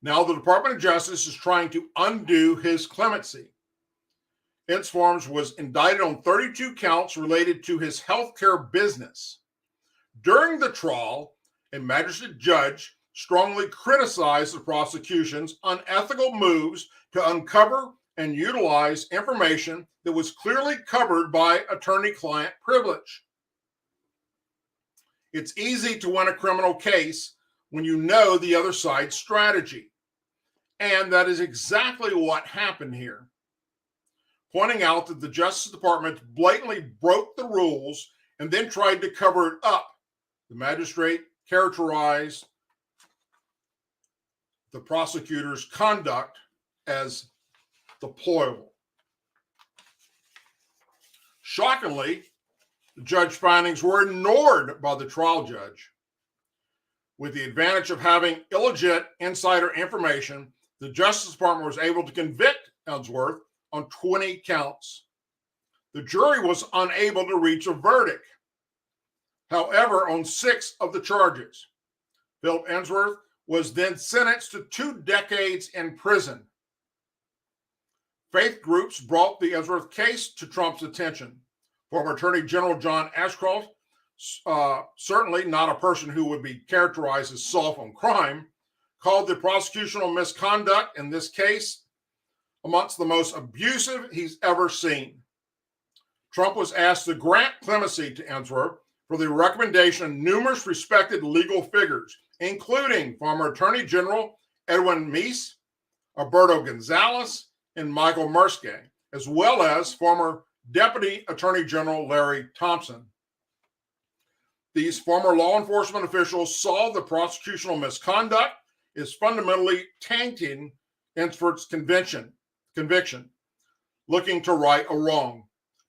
Now the Department of Justice is trying to undo his clemency. S. Forms was indicted on 32 counts related to his healthcare business. During the trial, a magistrate judge strongly criticized the prosecution's unethical moves to uncover and utilize information that was clearly covered by attorney-client privilege. It's easy to win a criminal case when you know the other side's strategy. And that is exactly what happened here. Pointing out that the Justice Department blatantly broke the rules and then tried to cover it up, the magistrate characterized the prosecutor's conduct as deplorable. Shockingly, the judge's findings were ignored by the trial judge. With the advantage of having illegit insider information, the Justice Department was able to convict Ellsworth on 20 counts. The jury was unable to reach a verdict. However, on 6 of the charges, Philip Ellsworth was then sentenced to 2 decades in prison. Faith groups brought the Ellsworth case to Trump's attention. Former Attorney General John Ashcroft, certainly not a person who would be characterized as soft on crime, called the prosecutorial misconduct in this case amongst the most abusive he's ever seen. Trump was asked to grant clemency to Ellsworth for the recommendation of numerous respected legal figures, including former Attorney General Edwin Meese, Alberto Gonzales, and Michael Murske, as well as former Deputy Attorney General Larry Thompson. These former law enforcement officials saw the prosecutorial misconduct as fundamentally tainting Ellsworth's conviction. Looking to right a wrong,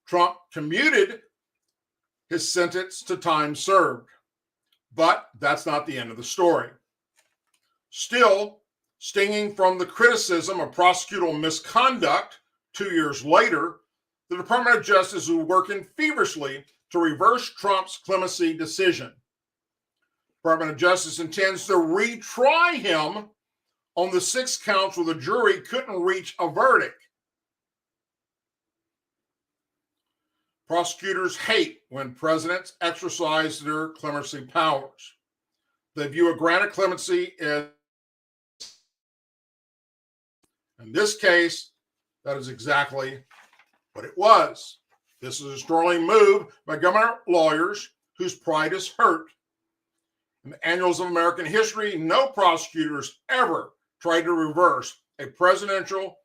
Trump commuted his sentence to time served. But that's not the end of the story. Still, stinging from the criticism of prosecutorial misconduct 2 years later, the Department of Justice is working feverishly to reverse Trump's clemency decision. The Department of Justice intends to retry him on the 6 counts where the jury couldn't reach a verdict. Prosecutors hate when presidents exercise their clemency powers. They view a grant of clemency as, in this case, that is exactly what it was. This is a sterling move by government lawyers whose pride is hurt. In the annals of American history, no prosecutors ever tried to reverse a presidential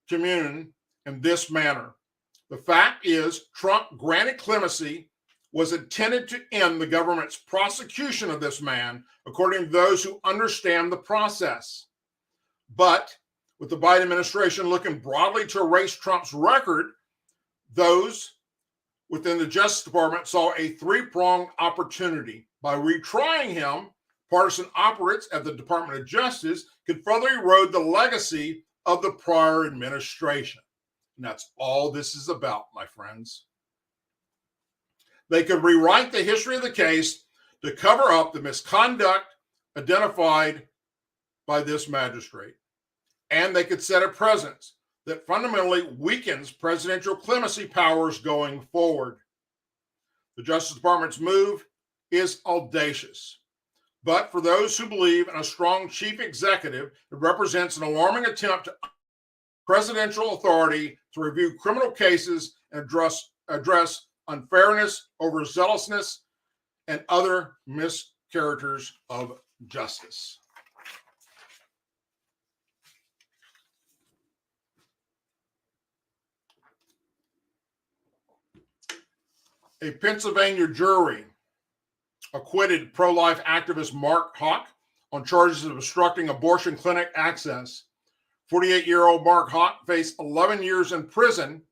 communion in this manner. The fact is, Trump granted clemency was intended to end the government's prosecution of this man, according to those who understand the process. But with the Biden administration looking broadly to erase Trump's record, those within the Justice Department saw a 3-pronged opportunity. By retrying him, partisan operates at the Department of Justice could further erode the legacy of the prior administration. And that's all this is about, my friends. They could rewrite the history of the case to cover up the misconduct identified by this magistrate. And they could set a precedent that fundamentally weakens presidential clemency powers going forward. The Justice Department's move is audacious. But for those who believe in a strong chief executive, it represents an alarming attempt to presidential authority to review criminal cases and address unfairness, overzealousness, and other mischaracters of justice. A Pennsylvania jury acquitted pro-life activist Mark Houck on charges of obstructing abortion clinic access. 48-year-old Mark Houck faced 11 years in prison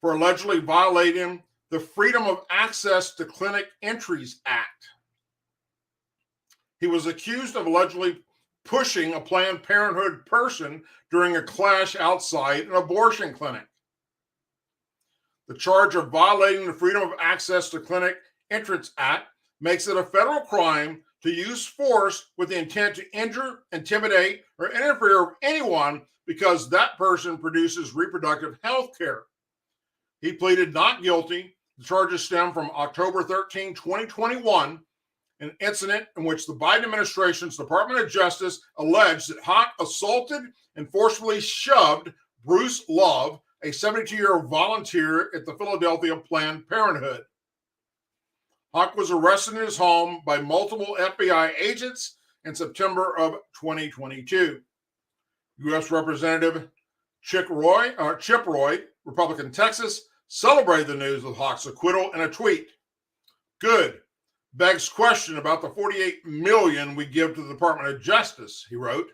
for allegedly violating the Freedom of Access to Clinic Entries Act. He was accused of allegedly pushing a Planned Parenthood person during a clash outside an abortion clinic. The charge of violating the Freedom of Access to Clinic Entrance Act makes it a federal crime to use force with the intent to injure, intimidate, or interfere with anyone because that person produces reproductive health care. He pleaded not guilty. The charges stem from October 13, 2021, an incident in which the Biden administration's Department of Justice alleged that Hawk assaulted and forcibly shoved Bruce Love, a 72-year-old volunteer at the Philadelphia Planned Parenthood. Hawk was arrested in his home by multiple FBI agents in September of 2022. U.S. Representative Chip Roy, Republican Texas, celebrated the news of Hawk's acquittal in a tweet. Good. Begs question about the $48 million we give to the Department of Justice, he wrote.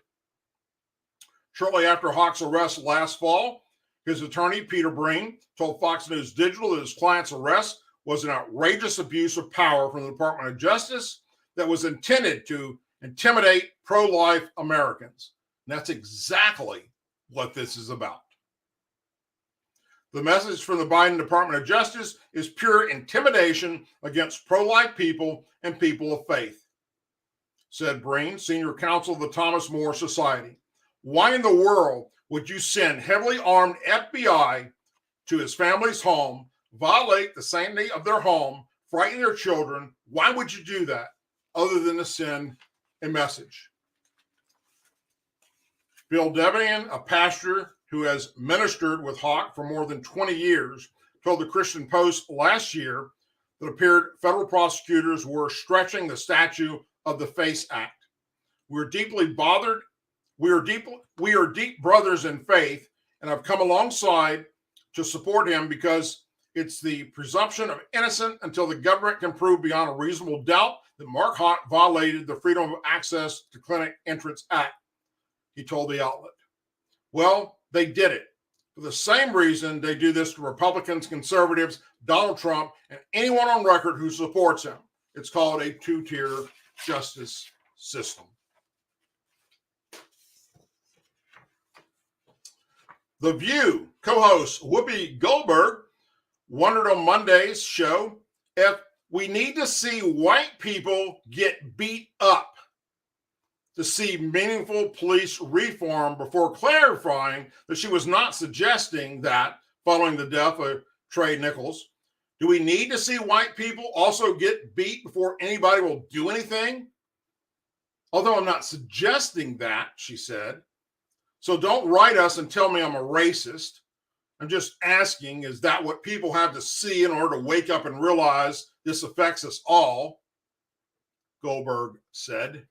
Shortly after Hawk's arrest last fall, his attorney, Peter Breen, told Fox News Digital that his client's arrest was an outrageous abuse of power from the Department of Justice that was intended to intimidate pro-life Americans. And that's exactly what this is about. The message from the Biden Department of Justice is pure intimidation against pro-life people and people of faith, said Breen, senior counsel of the Thomas More Society. Why in the world would you send heavily armed FBI to his family's home, violate the sanctity of their home, frighten their children? Why would you do that other than to send a message? Bill Devian, a pastor who has ministered with Hawk for more than 20 years, told the Christian Post last year that it appeared federal prosecutors were stretching the statute of the FACE Act. We're deeply bothered. We are deep brothers in faith, and I've come alongside to support him because it's the presumption of innocence until the government can prove beyond a reasonable doubt that Mark Hawk violated the Freedom of Access to Clinic Entrance Act, he told the outlet. Well, they did it for the same reason they do this to Republicans, conservatives, Donald Trump, and anyone on record who supports him. It's called a two-tier justice system. The View co-host Whoopi Goldberg wondered on Monday's show if we need to see white people get beat up to see meaningful police reform before clarifying that she was not suggesting that, following the death of Trey Nichols, do we need to see white people also get beat before anybody will do anything? Although I'm not suggesting that, she said. So don't write us and tell me I'm a racist. I'm just asking, is that what people have to see in order to wake up and realize this affects us all? Goldberg said.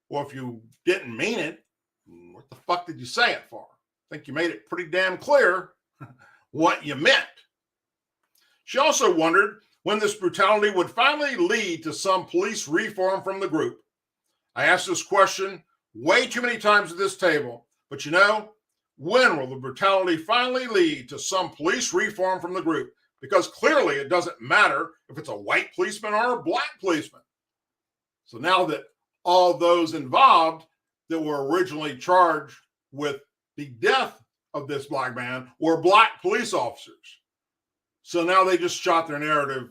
Well, if you didn't mean it, what the fuck did you say it for? I think you made it pretty damn clear what you meant. She also wondered when this brutality would finally lead to some police reform from the group. I asked this question way too many times at this table, but you know, when will the brutality finally lead to some police reform from the group? Because clearly it doesn't matter if it's a white policeman or a black policeman. So now that all those involved that were originally charged with the death of this black man were black police officers. So now they just shot their narrative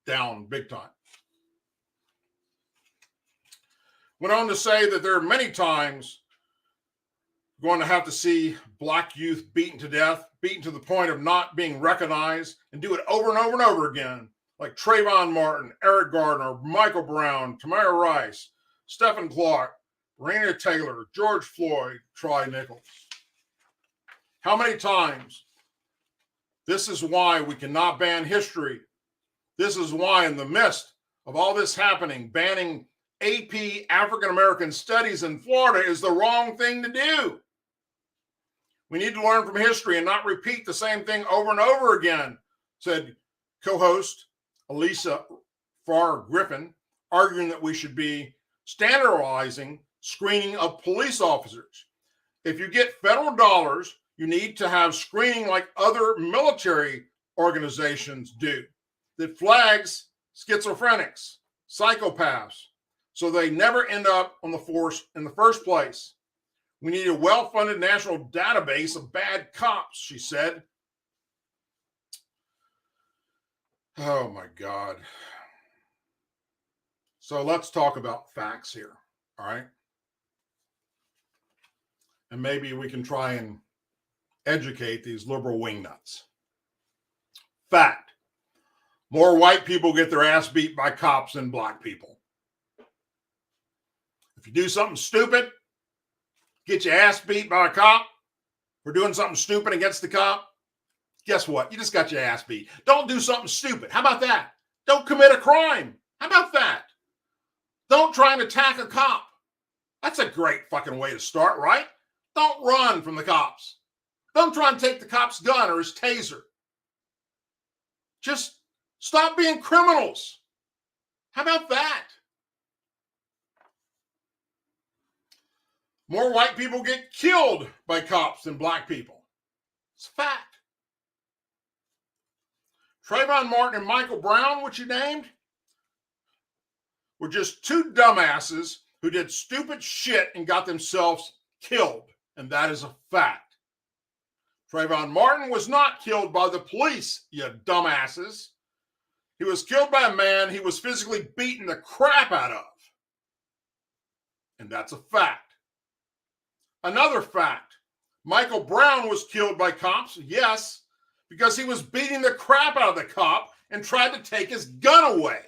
down big time. Went on to say that there are many times going to have to see black youth beaten to death, beaten to the point of not being recognized, and do it over and over and over again, like Trayvon Martin, Eric Gardner, Michael Brown, Tamir Rice, Stephen Clark, Breonna Taylor, George Floyd, Troy Nichols. How many times? This is why we cannot ban history. This is why, in the midst of all this happening, banning AP African American Studies in Florida is the wrong thing to do. We need to learn from history and not repeat the same thing over and over again, said co-host Elisa Farr Griffin, arguing that we should be standardizing screening of police officers. If you get federal dollars, you need to have screening like other military organizations do that flags schizophrenics, psychopaths, so they never end up on the force in the first place. We need a well-funded national database of bad cops, she said. Oh my God. So let's talk about facts here, all right? And maybe we can try and educate these liberal wingnuts. Fact. More white people get their ass beat by cops than black people. If you do something stupid, get your ass beat by a cop for doing something stupid against the cop, guess what? You just got your ass beat. Don't do something stupid. How about that? Don't commit a crime. How about that? Don't try and attack a cop. That's a great fucking way to start, right? Don't run from the cops. Don't try and take the cop's gun or his taser. Just stop being criminals. How about that? More white people get killed by cops than black people. It's a fact. Trayvon Martin and Michael Brown, which you named, were just two dumbasses who did stupid shit and got themselves killed. And that is a fact. Trayvon Martin was not killed by the police, you dumbasses. He was killed by a man he was physically beating the crap out of. And that's a fact. Another fact, Michael Brown was killed by cops, yes, because he was beating the crap out of the cop and tried to take his gun away.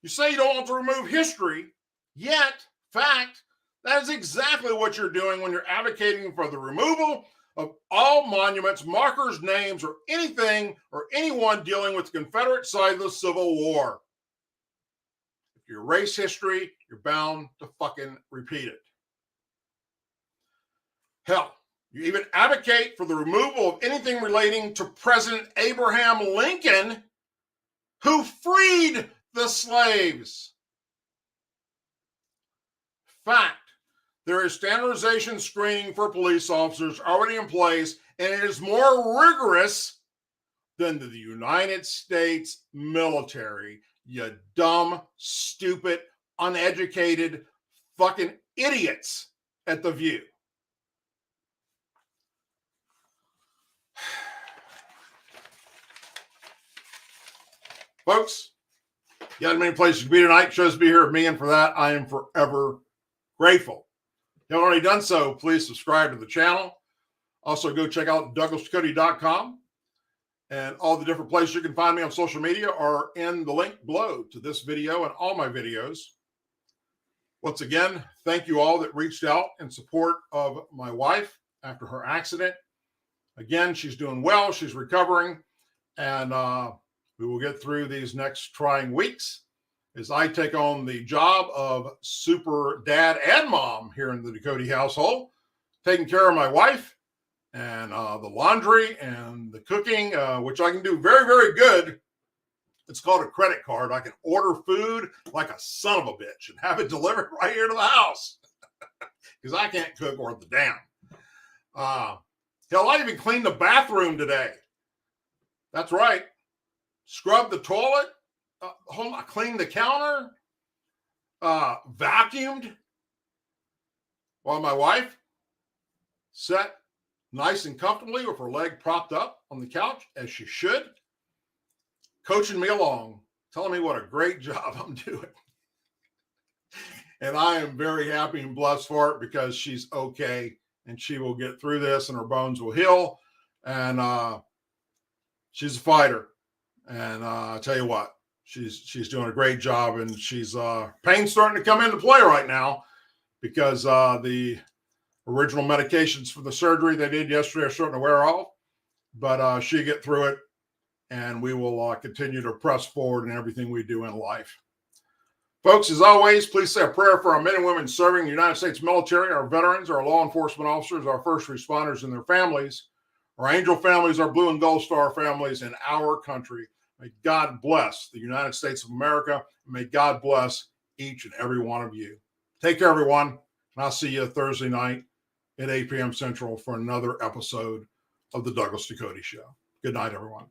You say you don't want to remove history, yet, fact, that is exactly what you're doing when you're advocating for the removal of all monuments, markers, names, or anything or anyone dealing with the Confederate side of the Civil War. If you erase history, you're bound to fucking repeat it. Hell, you even advocate for the removal of anything relating to President Abraham Lincoln, who freed the slaves. Fact, there is standardization screening for police officers already in place, and it is more rigorous than the United States military. You dumb, stupid, uneducated, fucking idiots at The View. Folks, you got many places to be tonight. Shows to be here with me, and for that, I am forever grateful. If you haven't already done so, please subscribe to the channel. Also, go check out DouglasDucote.com. And all the different places you can find me on social media are in the link below to this video and all my videos. Once again, thank you all that reached out in support of my wife after her accident. Again, she's doing well. She's recovering. And we will get through these next trying weeks as I take on the job of super dad and mom here in the Ducote household, taking care of my wife and the laundry and the cooking, which I can do very, very good. It's called a credit card. I can order food like a son of a bitch and have it delivered right here to the house because I can't cook or the damn. Hell, I even cleaned the bathroom today. That's right. Scrubbed the toilet, cleaned the counter, vacuumed while my wife sat nice and comfortably with her leg propped up on the couch, as she should, coaching me along, telling me what a great job I'm doing. And I am very happy and blessed for it because she's okay and she will get through this and her bones will heal. And she's a fighter. And I tell you what, she's doing a great job, and she's pain's starting to come into play right now because the original medications for the surgery they did yesterday are starting to wear off. But she'll get through it, and we will continue to press forward in everything we do in life. Folks, as always, please say a prayer for our men and women serving the United States military, our veterans, our law enforcement officers, our first responders and their families, our angel families, our blue and gold star families, and our country. May God bless the United States of America. And may God bless each and every one of you. Take care, everyone. And I'll see you Thursday night at 8 p.m. Central for another episode of the Douglas Ducote Show. Good night, everyone.